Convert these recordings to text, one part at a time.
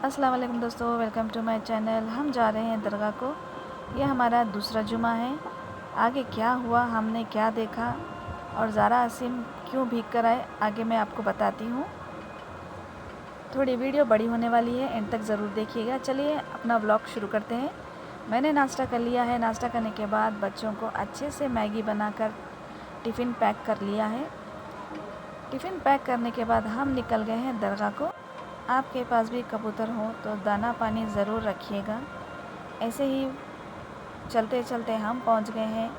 अस्सलाम वालेकुम दोस्तों, वेलकम टू माय चैनल। हम जा रहे हैं दरगाह को। ये हमारा दूसरा जुमा है। आगे क्या हुआ, हमने क्या देखा और ज़ारा आसिम क्यों भीग कर आए, आगे मैं आपको बताती हूँ। थोड़ी वीडियो बड़ी होने वाली है, एंड तक ज़रूर देखिएगा। चलिए अपना व्लॉग शुरू करते हैं। मैंने नाश्ता कर लिया है। नाश्ता करने के बाद बच्चों को अच्छे से मैगी बनाकर टिफ़िन पैक कर लिया है। टिफ़िन पैक करने के बाद हम निकल गए हैं दरगाह को। आपके पास भी कबूतर हो तो दाना पानी ज़रूर रखिएगा। ऐसे ही चलते चलते हम पहुंच गए हैं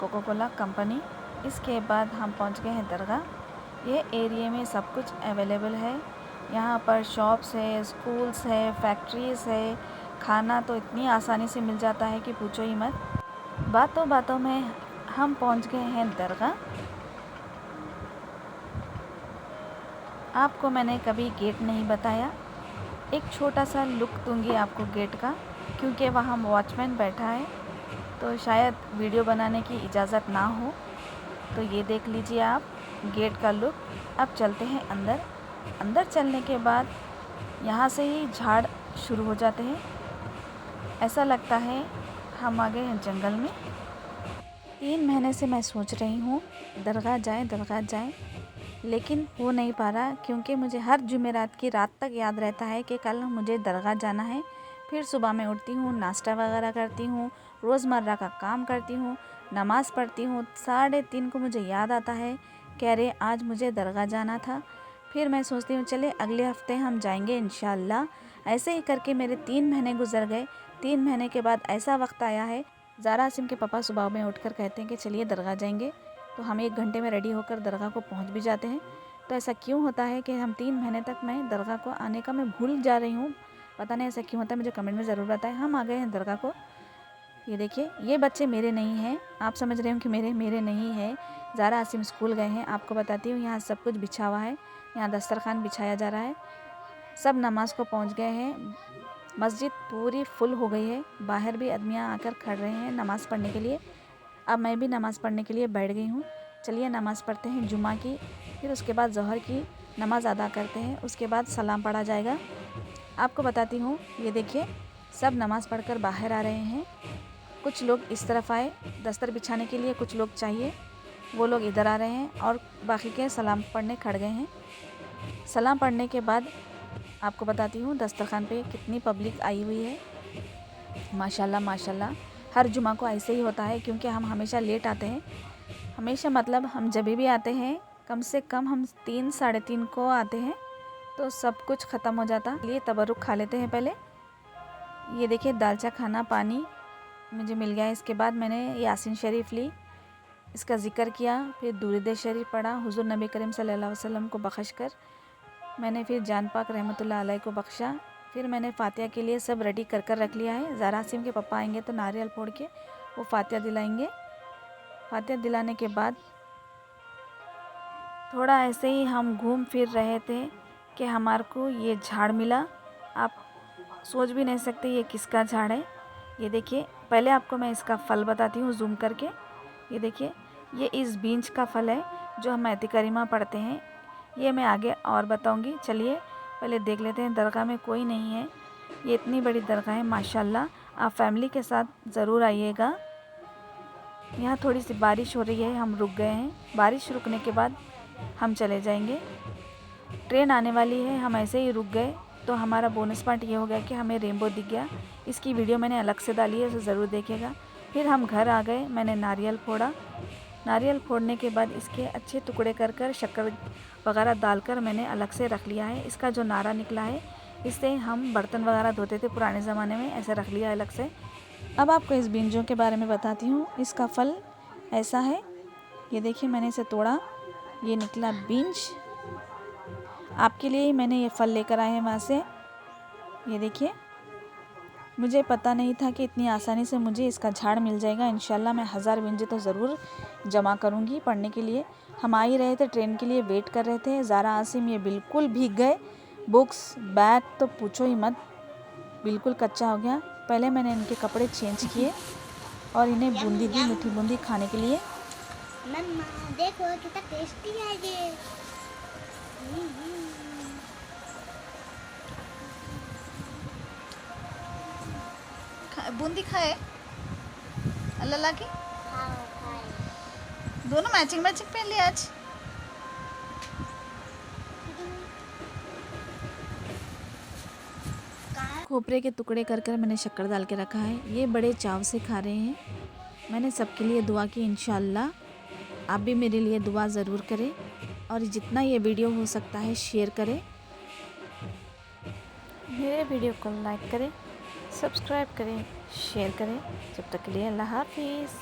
कोको कोला कंपनी। इसके बाद हम पहुंच गए हैं दरगाह। ये एरिया में सब कुछ अवेलेबल है। यहाँ पर शॉप्स है, स्कूल्स है, फैक्ट्रीज़ है। खाना तो इतनी आसानी से मिल जाता है कि पूछो ही मत। बातों बातों में हम पहुंच गए हैं दरगाह। आपको मैंने कभी गेट नहीं बताया। एक छोटा सा लुक दूंगी आपको गेट का, क्योंकि वहाँ वॉचमैन बैठा है तो शायद वीडियो बनाने की इजाज़त ना हो। तो ये देख लीजिए आप गेट का लुक। अब चलते हैं अंदर। अंदर चलने के बाद यहाँ से ही झाड़ शुरू हो जाते हैं। ऐसा लगता है हम आ गए हैं जंगल में। 3 महीने से मैं सोच रही हूँ दरगाह जाएं, लेकिन हो नहीं पा रहा, क्योंकि मुझे हर जुमेरात की रात तक याद रहता है कि कल मुझे दरगाह जाना है। फिर सुबह में उठती हूँ, नाश्ता वगैरह करती हूँ, रोज़मर्रा का काम करती हूँ, नमाज़ पढ़ती हूँ। 3:30 को मुझे याद आता है कि अरे आज मुझे दरगाह जाना था। फिर मैं सोचती हूँ चले अगले हफ्ते हम जाएंगे इंशाअल्लाह। ऐसे ही करके मेरे 3 महीने गुजर गए। 3 महीने के बाद ऐसा वक्त आया है, ज़ारा आसिम के पापा सुबह में उठकर कहते हैं कि चलिए दरगाह जाएंगे। तो हम 1 घंटे में रेडी होकर दरगाह को पहुंच भी जाते हैं। तो ऐसा क्यों होता है कि हम 3 महीने तक मैं दरगाह को आने का मैं भूल जा रही हूँ। पता नहीं ऐसा क्यों होता है, मुझे कमेंट में ज़रूर बताएं। हम आ गए हैं दरगाह को। ये देखिए, ये बच्चे मेरे नहीं हैं। आप समझ रहे हो कि मेरे नहीं है। ज़ारा आसिम स्कूल गए हैं। आपको बताती हूँ, यहाँ सब कुछ बिछा हुआ है। यहाँ दस्तरखान बिछाया जा रहा है। सब नमाज को पहुँच गए हैं। मस्जिद पूरी फुल हो गई है। बाहर भी आदमियाँ आकर खड़ रहे हैं नमाज़ पढ़ने के लिए। अब मैं भी नमाज़ पढ़ने के लिए बैठ गई हूँ। चलिए नमाज़ पढ़ते हैं जुमा की, फिर उसके बाद ज़ोहर की नमाज़ अदा करते हैं। उसके बाद सलाम पढ़ा जाएगा। आपको बताती हूँ, ये देखिए सब नमाज़ पढ़कर बाहर आ रहे हैं। कुछ लोग इस तरफ आए दस्तर बिछाने के लिए, कुछ लोग चाहिए वो लोग इधर आ रहे हैं, और बाकी के सलाम पढ़ने खड़ गए हैं। सलाम पढ़ने के बाद आपको बताती हूँ दस्तरखान पे कितनी पब्लिक आई हुई है। माशाल्लाह माशाल्लाह। हर जुमा को ऐसे ही होता है, क्योंकि हम हमेशा लेट आते हैं। हमेशा मतलब हम जब भी आते हैं कम से कम हम 3 साढ़े 3 को आते हैं, तो सब कुछ ख़त्म हो जाता। लिए तबरुक खा लेते हैं पहले। ये देखिए दालचा खाना पानी मुझे मिल गया है। इसके बाद मैंने यासीन शरीफ ली, इसका ज़िक्र किया, फिर दुरूद शरीफ पढ़ा। हुज़ूर नबी करीम सल्लल्लाहु अलैहि वसल्लम को बख्श कर मैंने फिर जान पाक रहमतुल्लाह अलैह को बख्शा। फिर मैंने फ़ातिहा के लिए सब रेडी कर कर रख लिया है। ज़ारा आसिम के पापा आएंगे तो नारियल फोड़ के वो फ़ातिहा दिलाएंगे। फ़ातिहा दिलाने के बाद थोड़ा ऐसे ही हम घूम फिर रहे थे कि हमारे को ये झाड़ मिला। आप सोच भी नहीं सकते ये किसका झाड़ है। ये देखिए, पहले आपको मैं इसका फल बताती हूँ जूम करके। ये देखिए, ये इस बींच का फल है जो हम आयत करीमा पढ़ते हैं। ये मैं आगे और बताऊंगी। चलिए पहले देख लेते हैं। दरगाह में कोई नहीं है। ये इतनी बड़ी दरगाह है माशाल्लाह। आप फैमिली के साथ ज़रूर आइएगा। यहाँ थोड़ी सी बारिश हो रही है, हम रुक गए हैं। बारिश रुकने के बाद हम चले जाएंगे। ट्रेन आने वाली है, हम ऐसे ही रुक गए। तो हमारा बोनस पॉइंट ये हो गया कि हमें रेनबो दिख गया। इसकी वीडियो मैंने अलग से डाली है, उसे ज़रूर देखिएगा। फिर हम घर आ गए। मैंने नारियल फोड़ा। नारियल फोड़ने के बाद इसके अच्छे टुकड़े कर कर शक्कर वगैरह डालकर मैंने अलग से रख लिया है। इसका जो नारा निकला है, इससे हम बर्तन वगैरह धोते थे पुराने ज़माने में, ऐसे रख लिया अलग से। अब आपको इस बींजों के बारे में बताती हूँ। इसका फल ऐसा है, ये देखिए मैंने इसे तोड़ा, ये निकला बींज। आपके लिए ही मैंने ये फल लेकर आए हैं वहाँ से। ये देखिए, मुझे पता नहीं था कि इतनी आसानी से मुझे इसका झाड़ मिल जाएगा। इंशाल्लाह मैं 1000 बींजे तो ज़रूर जमा करूँगी पढ़ने के लिए। हम आ ही रहे थे, ट्रेन के लिए वेट कर रहे थे। ज़ारा आसिम ये बिल्कुल भीग गए। बुक्स बैग तो पूछो ही मत, बिल्कुल कच्चा हो गया। पहले मैंने इनके कपड़े चेंज किए और इन्हें बूंदी दी, मीठी बूंदी खाने के लिए। मम्मा देखो कितना टेस्टी है ये। बूंदी खाए अल्लाह की खाओ खाए। दोनों मैचिंग मैचिंग पहन लिया आज। खोपरे के टुकड़े कर कर मैंने शक्कर डाल के रखा है। ये बड़े चाव से खा रहे हैं। मैंने सबके लिए दुआ की, इंशाअल्लाह आप भी मेरे लिए दुआ ज़रूर करें और जितना ये वीडियो हो सकता है शेयर करें। मेरे वीडियो को लाइक करें, सब्सक्राइब करें, शेयर करें। जब तक के लिए अल्लाह हाफिज़।